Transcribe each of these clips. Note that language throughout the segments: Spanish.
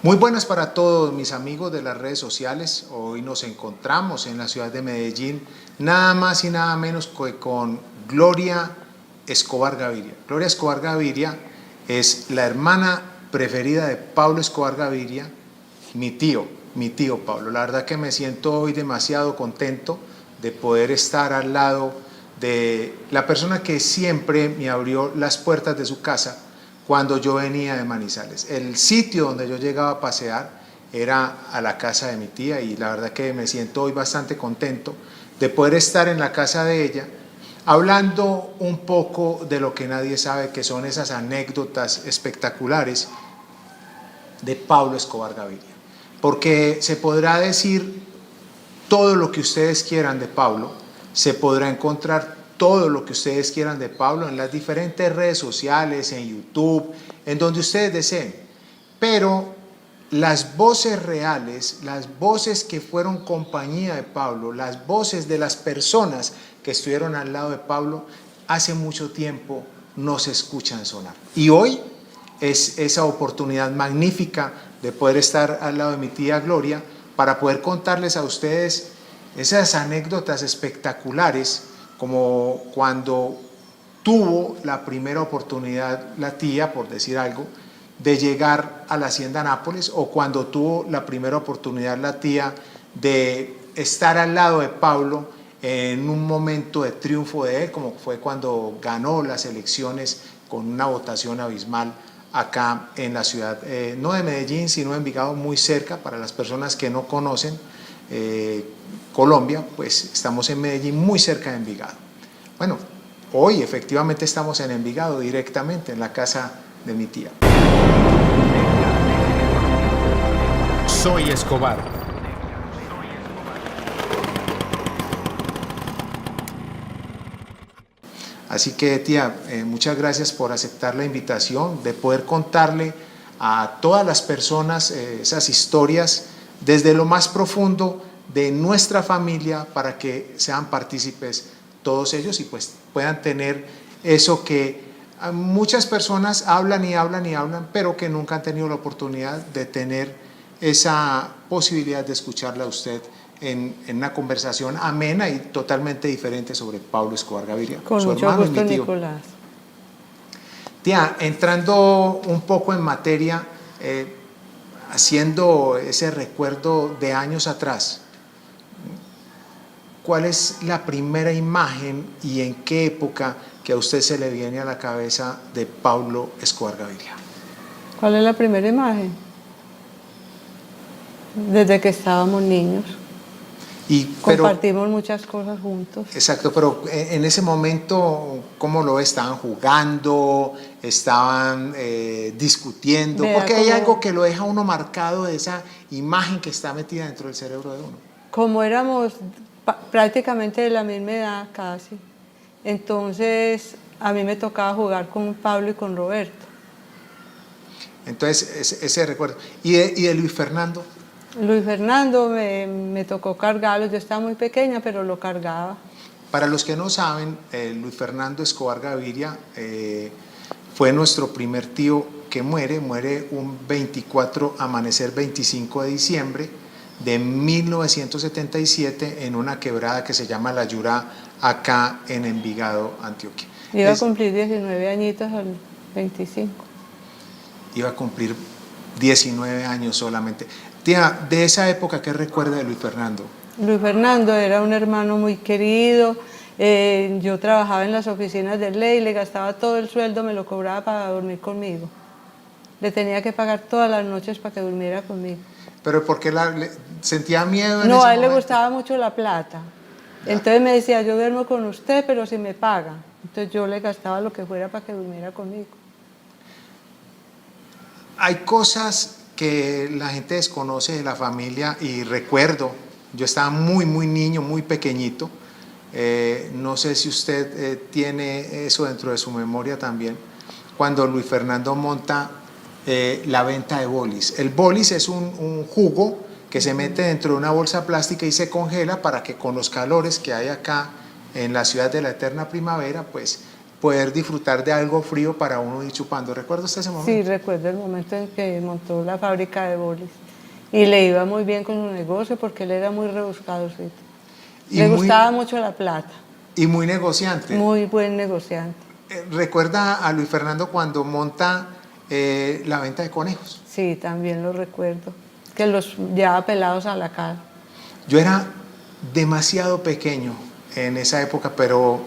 Muy buenas para todos mis amigos de las redes sociales. Hoy nos encontramos en la ciudad de Medellín, nada más y nada menos que con Gloria Escobar Gaviria. Gloria Escobar Gaviria es la hermana preferida de Pablo Escobar Gaviria, mi tío Pablo. La verdad que me siento hoy demasiado contento de poder estar al lado de la persona que siempre me abrió las puertas de su casa cuando yo venía de Manizales. El sitio donde yo llegaba a pasear era a la casa de mi tía y la verdad que me siento hoy bastante contento de poder estar en la casa de ella hablando un poco de lo que nadie sabe, que son esas anécdotas espectaculares de Pablo Escobar Gaviria. Porque se podrá decir todo lo que ustedes quieran de Pablo, se podrá encontrar todo lo que ustedes quieran de Pablo en las diferentes redes sociales, en YouTube, en donde ustedes deseen. Pero las voces reales, las voces que fueron compañía de Pablo, las voces de las personas que estuvieron al lado de Pablo, hace mucho tiempo no se escuchan sonar. Y hoy es esa oportunidad magnífica de poder estar al lado de mi tía Gloria para poder contarles a ustedes esas anécdotas espectaculares, como cuando tuvo la primera oportunidad la tía, por decir algo, de llegar a la Hacienda Nápoles, o cuando tuvo la primera oportunidad la tía de estar al lado de Pablo en un momento de triunfo de él, como fue cuando ganó las elecciones con una votación abismal acá en la ciudad, no de Medellín, sino de Envigado, muy cerca. Para las personas que no conocen Colombia, pues estamos en Medellín, muy cerca de Envigado. Bueno, hoy efectivamente estamos en Envigado, directamente en la casa de mi tía. Soy Escobar. Así que tía, muchas gracias por aceptar la invitación de poder contarle a todas las personas esas historias desde lo más profundo de nuestra familia, para que sean partícipes todos ellos y pues puedan tener eso que muchas personas hablan y hablan y hablan, pero que nunca han tenido la oportunidad de tener esa posibilidad de escucharla a usted en una conversación amena y totalmente diferente sobre Pablo Escobar Gaviria, Con su mucho hermano gusto, y mi tío. Nicolás. Tía, entrando un poco en materia, haciendo ese recuerdo de años atrás, ¿cuál es la primera imagen y en qué época que a usted se le viene a la cabeza de Pablo Escobar Gaviria? ¿Cuál es la primera imagen? Desde que estábamos niños. Compartimos muchas cosas juntos. Exacto, pero en ese momento, ¿cómo lo estaban jugando? ¿Estaban discutiendo? Porque hay algo que lo deja uno marcado de esa imagen que está metida dentro del cerebro de uno. Como éramos prácticamente de la misma edad, casi, entonces a mí me tocaba jugar con Pablo y con Roberto. Entonces, ese recuerdo. ¿Y de Luis Fernando? Luis Fernando me tocó cargarlo, yo estaba muy pequeña, pero lo cargaba. Para los que no saben, Luis Fernando Escobar Gaviria fue nuestro primer tío que muere un 24, amanecer 25 de diciembre de 1977 en una quebrada que se llama La Yurá, acá en Envigado, Antioquia. Iba a cumplir 19 añitos al 25. Iba a cumplir 19 años solamente. Tía, de esa época, ¿qué recuerda de Luis Fernando? Luis Fernando era un hermano muy querido. Yo trabajaba en las oficinas de ley, le gastaba todo el sueldo, me lo cobraba para dormir conmigo. Le tenía que pagar todas las noches para que durmiera conmigo. ¿Pero por qué sentía miedo en No, ese a él momento? le gustaba mucho la plata. Entonces me decía, yo duermo con usted, pero si me paga. Entonces yo le gastaba lo que fuera para que durmiera conmigo. Hay cosas que la gente desconoce de la familia y recuerdo, yo estaba muy niño, muy pequeñito, no sé si usted tiene eso dentro de su memoria también, cuando Luis Fernando monta la venta de bolis. El bolis es un jugo que se mete dentro de una bolsa plástica y se congela para que con los calores que hay acá en la ciudad de la eterna primavera, pues poder disfrutar de algo frío para uno ir chupando. ¿Recuerda usted ese momento? Sí, recuerdo el momento en que montó la fábrica de bolis. Y le iba muy bien con su negocio porque él era muy rebuscadorcito. Y Le muy- gustaba mucho la plata, Y muy negociante. muy buen negociante. ¿Recuerda a Luis Fernando cuando monta la venta de conejos? Sí, también lo recuerdo, que los llevaba pelados a la casa. Yo era demasiado pequeño en esa época, pero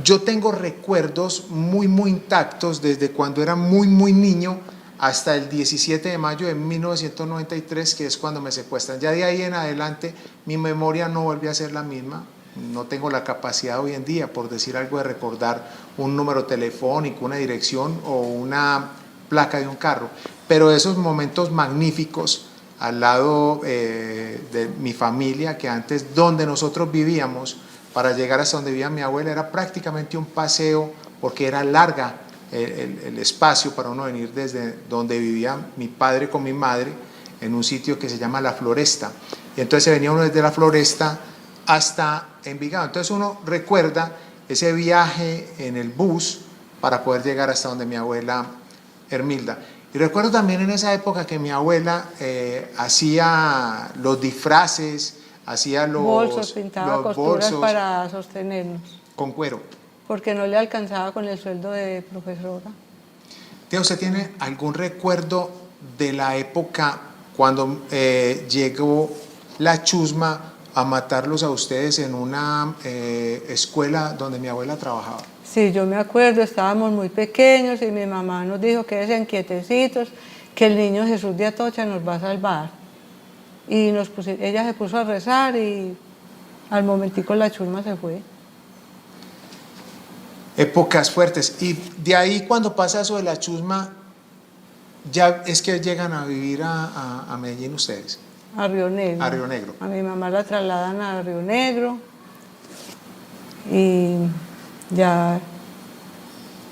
yo tengo recuerdos muy intactos desde cuando era muy niño hasta el 17 de mayo de 1993, que es cuando me secuestran. Ya de ahí en adelante mi memoria no vuelve a ser la misma. No tengo la capacidad hoy en día, por decir algo, de recordar un número telefónico, una dirección o una placa de un carro. Pero esos momentos magníficos al lado de mi familia, que antes donde nosotros vivíamos, para llegar hasta donde vivía mi abuela, era prácticamente un paseo, porque era larga el espacio para uno venir desde donde vivía mi padre con mi madre, en un sitio que se llama La Floresta. Y entonces se venía uno desde La Floresta hasta Envigado. Entonces uno recuerda ese viaje en el bus para poder llegar hasta donde mi abuela Hermilda. Y recuerdo también en esa época que mi abuela hacía los disfraces, hacía Bolsos, pintaba los costuras bolsos para sostenernos, con cuero. porque no le alcanzaba con el sueldo de profesora. Tía, ¿usted tiene algún recuerdo de la época cuando llegó la chusma a matarlos a ustedes en una escuela donde mi abuela trabajaba? Sí, yo me acuerdo, estábamos muy pequeños y mi mamá nos dijo que quédense quietecitos, que el niño Jesús de Atocha nos va a salvar. Y ella se puso a rezar y al momentico la chusma se fue. Épocas fuertes. Y de ahí cuando pasa eso de la chusma, ya es que llegan a vivir a Medellín ustedes. A Río Negro. A Río Negro. A mi mamá la trasladan a Río Negro y ya,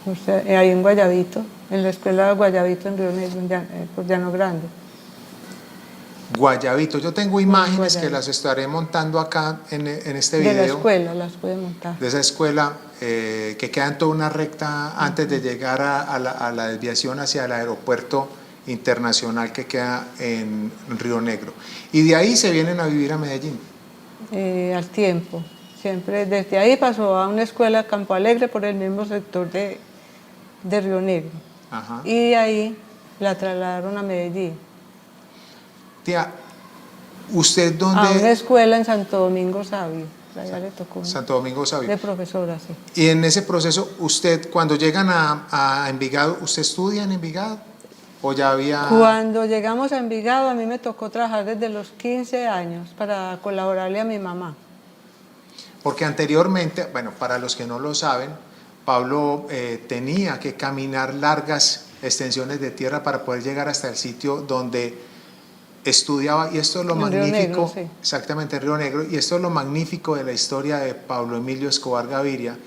o sea, ahí en Guayabito, en la escuela de Guayabito en Río Negro, por Llano Grande. Guayabito. Yo tengo imágenes Guayabito. que las estaré montando acá en este De video. la escuela las puede montar. De esa escuela que queda en toda una recta antes de llegar a la desviación hacia el aeropuerto internacional que queda en Río Negro. Y de ahí se vienen a vivir a Medellín. Al tiempo. Siempre desde ahí pasó a una escuela Campo Alegre por el mismo sector de Río Negro. Ajá. Y de ahí la trasladaron a Medellín. Tía, ¿usted A una dónde? escuela en Santo Domingo Sabio. Allá le tocó. Santo Domingo Sabio. De profesora, sí. Y en ese proceso, usted, cuando llegan a Envigado, ¿usted estudia en Envigado? ¿O ya había...? Cuando llegamos a Envigado, a mí me tocó trabajar desde los 15 años para colaborarle a mi mamá. Porque anteriormente, bueno, para los que no lo saben, Pablo tenía que caminar largas extensiones de tierra para poder llegar hasta el sitio donde estudiaba, y esto es lo En Río magnífico, Negro, sí. exactamente en Río Negro, y esto es lo magnífico de la historia de Pablo Emilio Escobar Gaviria,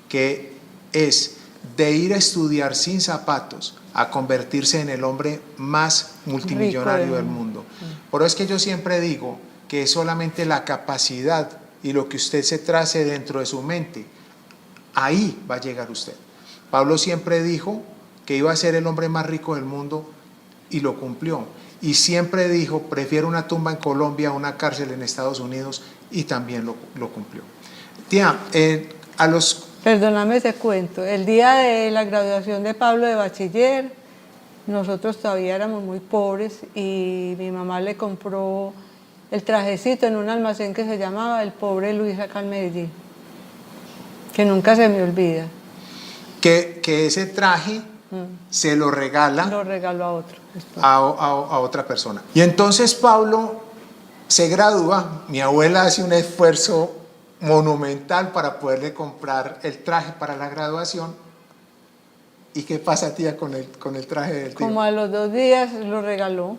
que es de ir a estudiar sin zapatos a convertirse en el hombre más multimillonario Rico del mundo. Por eso es que yo siempre digo que es solamente la capacidad y lo que usted se trace dentro de su mente, ahí va a llegar usted. Pablo siempre dijo que iba a ser el hombre más rico del mundo y lo cumplió. Y siempre dijo, prefiero una tumba en Colombia a una cárcel en Estados Unidos, y también lo cumplió. Tía, a los... Perdóname ese cuento. El día de la graduación de Pablo de bachiller, nosotros todavía éramos muy pobres y mi mamá le compró el trajecito en un almacén que se llamaba El Pobre Luis acá en Medellín, que nunca se me olvida. Que ese traje se lo regala Lo regaló a otro. a otra persona. Y entonces Pablo se gradúa, mi abuela hace un esfuerzo monumental para poderle comprar el traje para la graduación. ¿Y qué pasa, tía, con el traje del tío? Como a los 2 días lo regaló,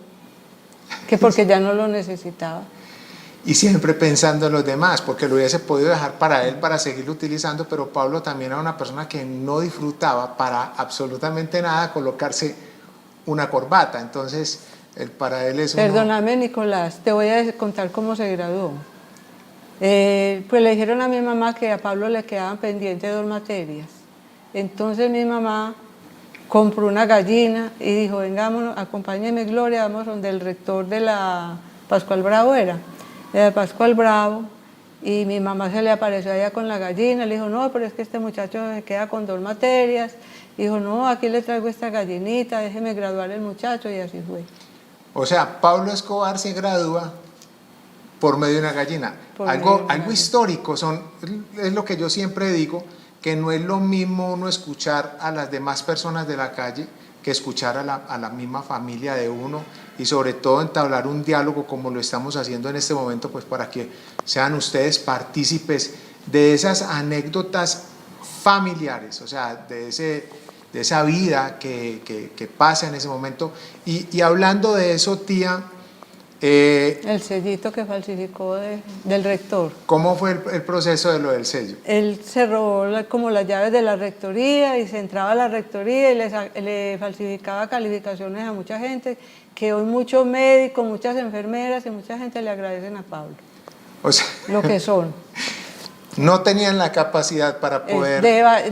que porque ya no lo necesitaba. Y siempre pensando en los demás, porque lo hubiese podido dejar para él, para seguirlo utilizando, pero Pablo también era una persona que no disfrutaba para absolutamente nada colocarse una corbata. Entonces, para él es Perdóname, Nicolás, te voy a contar cómo se graduó. Pues le dijeron a mi mamá que a Pablo le quedaban pendientes 2 materias. Entonces mi mamá compró una gallina y dijo, vengámonos, acompáñeme Gloria, vamos donde el rector de la Pascual Bravo era, de la Pascual Bravo, y mi mamá se le apareció allá con la gallina, le dijo, no, pero es que este muchacho se queda con 2 materias, dijo, no, aquí le traigo esta gallinita, déjeme graduar el muchacho, y así fue. O sea, Pablo Escobar se gradúa por medio de una gallina. Por medio de una Algo gallina. histórico, es lo que yo siempre digo, que no es lo mismo uno escuchar a las demás personas de la calle que escuchar a la misma familia de uno y sobre todo entablar un diálogo como lo estamos haciendo en este momento, pues para que sean ustedes partícipes de esas anécdotas familiares, o sea, de esa vida que pasa en ese momento. Y hablando de eso, tía, El sellito que falsificó del rector. ¿cómo fue el proceso de lo del sello? Él se robó como las llaves de la rectoría y se entraba a la rectoría y le falsificaba calificaciones a mucha gente, que hoy muchos médicos, muchas enfermeras y mucha gente le agradecen a Pablo, O sea, lo que son. no tenían la capacidad para poder...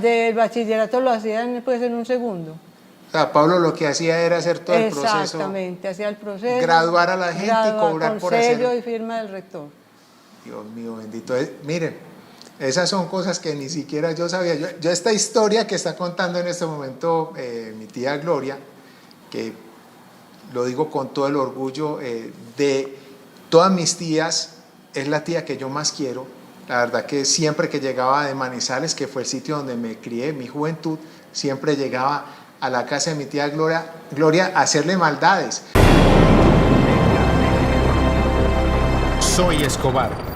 Del bachillerato lo hacían pues en un segundo. O sea, Pablo lo que hacía era hacer todo el proceso, Exactamente, hacía el proceso. graduar a la gente y cobrar con por sello hacer. y firma del rector. Dios mío, bendito. Miren, esas son cosas que ni siquiera yo sabía. Yo esta historia que está contando en este momento mi tía Gloria, que lo digo con todo el orgullo de todas mis tías, es la tía que yo más quiero. La verdad que siempre que llegaba de Manizales, que fue el sitio donde me crié, mi juventud, siempre llegaba a la casa de mi tía Gloria a hacerle maldades. Soy Escobar.